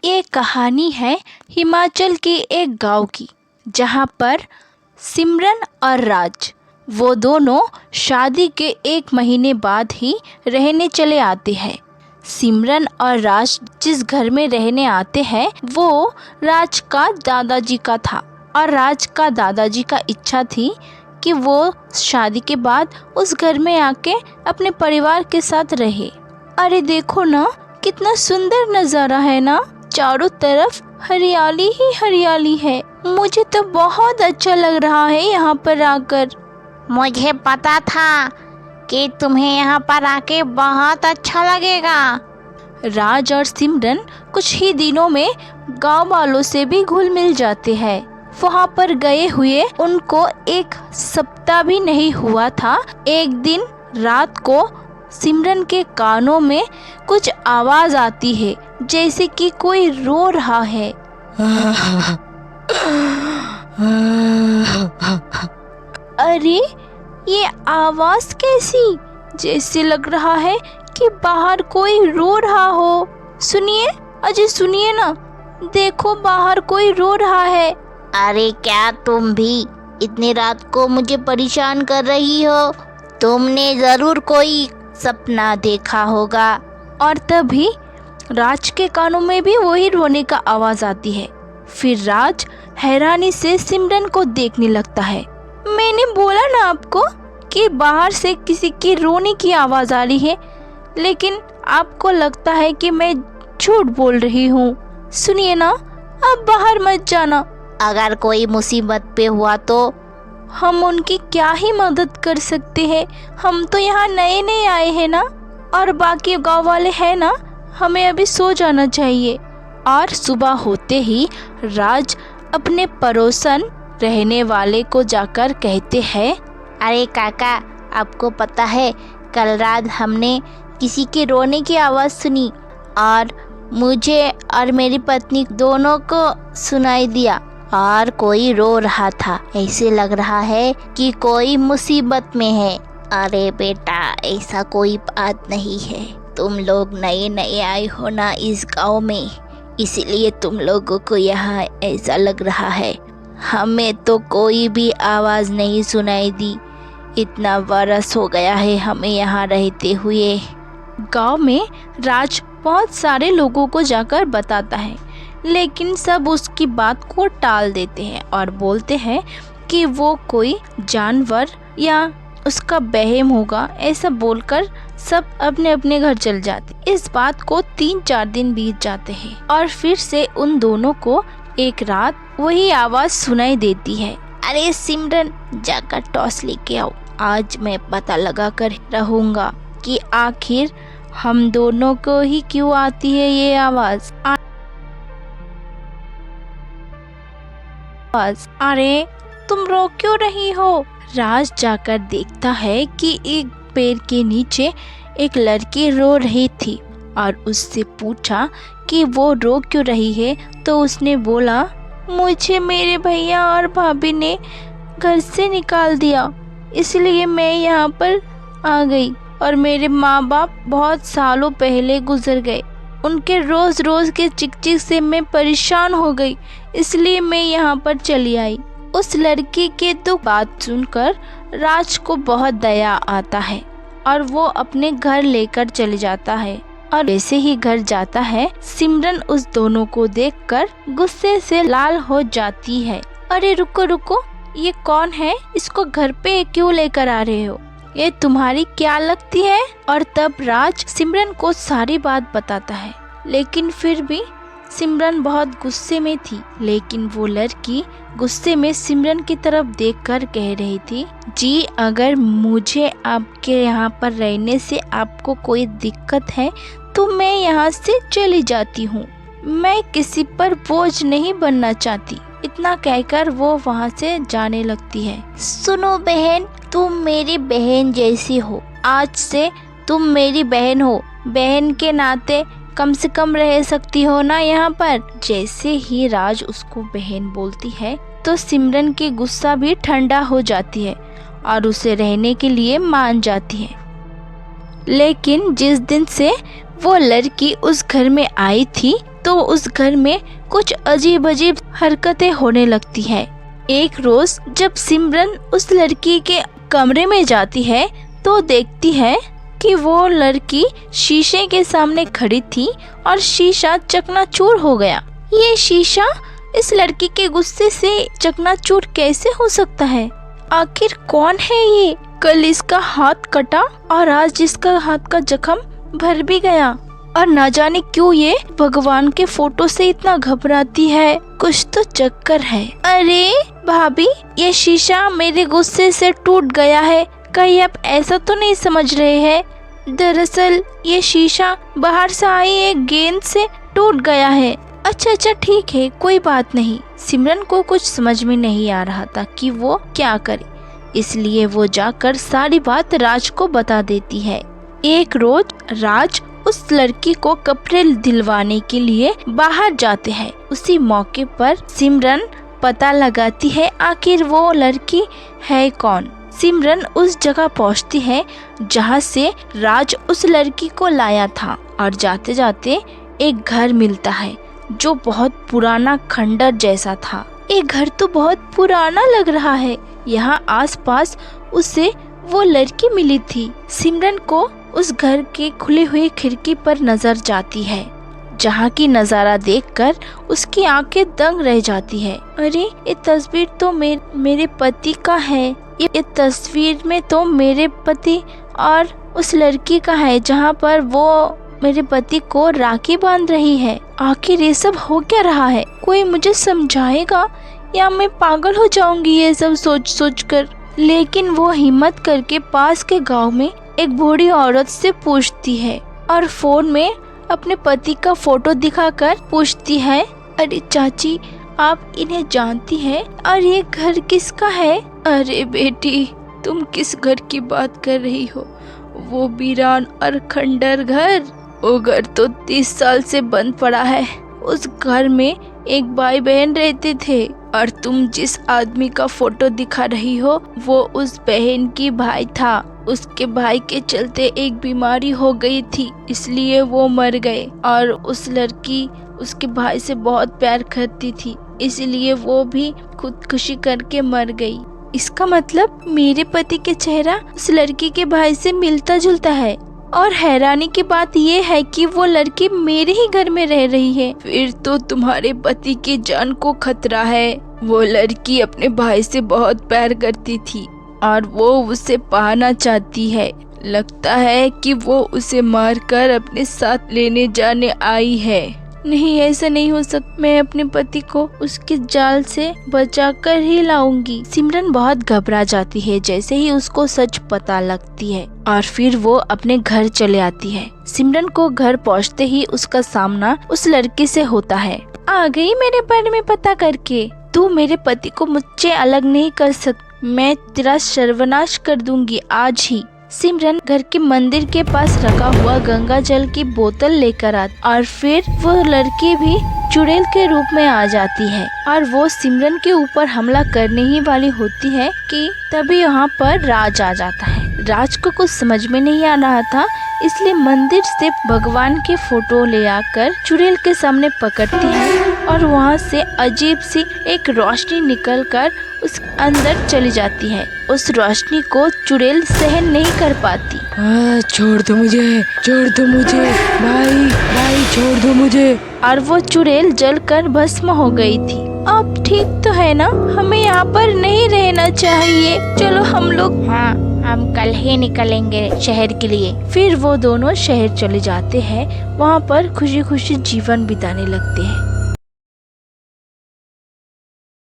ये कहानी है हिमाचल के एक गांव की, जहां पर सिमरन और राज वो दोनों शादी के 1 महीने बाद ही रहने चले आते हैं। सिमरन और राज जिस घर में रहने आते हैं वो राज का दादाजी का था और राज का दादाजी का इच्छा थी कि वो शादी के बाद उस घर में आके अपने परिवार के साथ रहे। अरे देखो ना, कितना सुंदर नज़ारा है ना, चारों तरफ हरियाली ही हरियाली है। मुझे तो बहुत अच्छा लग रहा है यहाँ पर आकर। मुझे पता था कि तुम्हें यहाँ पर आके बहुत अच्छा लगेगा। राज और सिमरन कुछ ही दिनों में गांव वालों से भी घुल मिल जाते हैं। वहाँ पर गए हुए उनको 1 सप्ताह भी नहीं हुआ था। एक दिन रात को सिमरन के कानों में कुछ आवाज आती है, जैसे कि कोई रो रहा है। अरे ये आवाज कैसी? जैसे लग रहा है कि बाहर कोई रो रहा हो। सुनिए, अजय सुनिए ना, देखो बाहर कोई रो रहा है। अरे क्या तुम भी इतनी रात को मुझे परेशान कर रही हो? तुमने जरूर कोई सपना देखा होगा। और तभी राज के कानों में भी वही रोने का आवाज आती है। फिर राज हैरानी से सिमरन को देखने लगता है। मैंने बोला ना आपको कि बाहर से किसी की रोने की आवाज आ रही है, लेकिन आपको लगता है कि मैं झूठ बोल रही हूँ। सुनिए ना, अब बाहर मत जाना। अगर कोई मुसीबत पे हुआ तो? हम उनकी क्या ही मदद कर सकते हैं, हम तो यहाँ नए नए आए हैं ना, और बाकी गांव वाले हैं ना, हमें अभी सो जाना चाहिए। और सुबह होते ही राज अपने पड़ोसन रहने वाले को जाकर कहते हैं, अरे काका, आपको पता है कल रात हमने किसी के रोने की आवाज़ सुनी और मुझे और मेरी पत्नी दोनों को सुनाई दिया और कोई रो रहा था। ऐसे लग रहा है कि कोई मुसीबत में है। अरे बेटा, ऐसा कोई बात नहीं है। तुम लोग नए नए आए हो ना इस गांव में, इसलिए तुम लोगों को यहाँ ऐसा लग रहा है। हमें तो कोई भी आवाज़ नहीं सुनाई दी। इतना बरस हो गया है हमें यहाँ रहते हुए। गांव में राज बहुत सारे लोगों को जाकर बताता है, लेकिन सब उसकी बात को टाल देते हैं और बोलते हैं कि वो कोई जानवर या उसका वहम होगा। ऐसा बोलकर सब अपने अपने घर चल जाते। इस बात को 3-4 दिन बीत जाते हैं और फिर से उन दोनों को एक रात वही आवाज़ सुनाई देती है। अरे सिमरन, जाकर टॉर्च लेके आओ। आज मैं पता लगा कर रहूँगा कि आखिर हम दोनों को ही क्यों आती है ये आवाज़। अरे तुम रो क्यों रही हो? राज जाकर देखता है कि एक पेड़ के नीचे एक लड़की रो रही थी और उससे पूछा कि वो रो क्यों रही है। तो उसने बोला, मुझे मेरे भैया और भाभी ने घर से निकाल दिया, इसलिए मैं यहाँ पर आ गई और मेरे माँ बाप बहुत सालों पहले गुजर गए। उनके रोज़ रोज़ के चिक-चिक से मैं परेशान हो गई, इसलिए मैं यहाँ पर चली आई। उस लड़की के तो बात सुनकर राज को बहुत दया आता है और वो अपने घर लेकर चले जाता है। और वैसे ही घर जाता है, सिमरन उस दोनों को देखकर गुस्से से लाल हो जाती है। अरे रुको रुको, ये कौन है? इसको घर पे क्यों लेकर आ रहे हो? ये तुम्हारी क्या लगती है? और तब राज सिमरन को सारी बात बताता है, लेकिन फिर भी सिमरन बहुत गुस्से में थी। लेकिन वो लड़की गुस्से में सिमरन की तरफ देखकर कह रही थी, जी अगर मुझे आपके यहाँ पर रहने से आपको कोई दिक्कत है तो मैं यहाँ से चली जाती हूँ। मैं किसी पर बोझ नहीं बनना चाहती। इतना कहकर वो वहाँ से जाने लगती है। सुनो बहन, तुम मेरी बहन जैसी हो। आज से तुम मेरी बहन हो। बहन के नाते कम से कम रह सकती हो ना यहाँ पर। जैसे ही राज उसको बहन बोलती है तो सिमरन की गुस्सा भी ठंडा हो जाती है और उसे रहने के लिए मान जाती है। लेकिन जिस दिन से वो लड़की उस घर में आई थी तो उस घर में कुछ अजीब अजीब हरकतें होने लगती है। एक रोज जब सिमरन उस लड़की के कमरे में जाती है तो देखती है कि वो लड़की शीशे के सामने खड़ी थी और शीशा चकनाचूर हो गया। ये शीशा इस लड़की के गुस्से से चकनाचूर कैसे हो सकता है? आखिर कौन है ये? कल इसका हाथ कटा और आज इसका हाथ का जख्म भर भी गया, और ना जाने क्यों ये भगवान के फोटो से इतना घबराती है। कुछ तो चक्कर है। अरे भाभी, ये शीशा मेरे गुस्से से टूट गया है, कहीं आप ऐसा तो नहीं समझ रहे हैं? दरअसल ये शीशा बाहर से आई एक गेंद से टूट गया है। अच्छा ठीक है, कोई बात नहीं। सिमरन को कुछ समझ में नहीं आ रहा था कि वो क्या करे, इसलिए वो जाकर सारी बात राज को बता देती है। एक रोज राज उस लड़की को कपड़े दिलवाने के लिए बाहर जाते हैं। उसी मौके पर सिमरन पता लगाती है आखिर वो लड़की है कौन। सिमरन उस जगह पहुंचती है जहां से राज उस लड़की को लाया था, और जाते जाते एक घर मिलता है जो बहुत पुराना खंडर जैसा था। ये घर तो बहुत पुराना लग रहा है। यहाँ आसपास उसे वो लड़की मिली थी। सिमरन को उस घर के खुली हुई खिड़की पर नजर जाती है, जहाँ की नजारा देखकर उसकी आंखें दंग रह जाती है। अरे ये तस्वीर तो मेरे पति का है। ये तस्वीर में तो मेरे पति और उस लड़की का है, जहाँ पर वो मेरे पति को राखी बांध रही है। आखिर ये सब हो क्या रहा है? कोई मुझे समझाएगा या मैं पागल हो जाऊंगी ये सब सोच कर। लेकिन वो हिम्मत करके पास के गांव में एक बूढ़ी औरत से पूछती है और फोन में अपने पति का फोटो दिखाकर पूछती है, अरे चाची, आप इन्हें जानती हैं? और ये घर किसका है? अरे बेटी, तुम किस घर की बात कर रही हो? वो वीरान और खंडर घर। वो घर तो 30 साल से बंद पड़ा है। उस घर में एक भाई बहन रहते थे, और तुम जिस आदमी का फोटो दिखा रही हो वो उस बहन की भाई था। उसके भाई के चलते एक बीमारी हो गई थी, इसलिए वो मर गए। और उस लड़की उसके भाई से बहुत प्यार करती थी, इसलिए वो भी खुदकुशी करके मर गई। इसका मतलब मेरे पति के चेहरा उस लड़की के भाई से मिलता जुलता है। और हैरानी की बात ये है कि वो लड़की मेरे ही घर में रह रही है। फिर तो तुम्हारे पति की जान को खतरा है। वो लड़की अपने भाई से बहुत प्यार करती थी और वो उसे पाना चाहती है। लगता है कि वो उसे मारकर अपने साथ लेने जाने आई है। नहीं, ऐसा नहीं हो सकता। मैं अपने पति को उसके जाल से बचाकर ही लाऊंगी। सिमरन बहुत घबरा जाती है जैसे ही उसको सच पता लगती है, और फिर वो अपने घर चले आती है। सिमरन को घर पहुंचते ही उसका सामना उस लड़की से होता है। आ गई मेरे बारे में पता करके? तू मेरे पति को मुझसे अलग नहीं कर सकती। मैं तेरा सर्वनाश कर दूंगी आज ही। सिमरन घर के मंदिर के पास रखा हुआ गंगा जल की बोतल लेकर आती, और फिर वो लड़की भी चुड़ैल के रूप में आ जाती है, और वो सिमरन के ऊपर हमला करने ही वाली होती है कि तभी यहाँ पर राज आ जाता है। राज को कुछ समझ में नहीं आ रहा था, इसलिए मंदिर से भगवान के फोटो ले आकर चुड़ैल के सामने पकड़ती है, और वहाँ से अजीब सी एक रोशनी निकलकर उस अंदर चली जाती है। उस रोशनी को चुड़ैल सहन नहीं कर पाती। छोड़ दो मुझे, भाई छोड़ दो मुझे। और वो चुड़ैल जलकर भस्म हो गई थी। अब ठीक तो है ना? हमें यहाँ पर नहीं रहना चाहिए। चलो हम लोग, हाँ, हम कल ही निकलेंगे शहर के लिए। फिर वो दोनों शहर चले जाते हैं। वहाँ पर खुशी खुशी जीवन बिताने लगते हैं।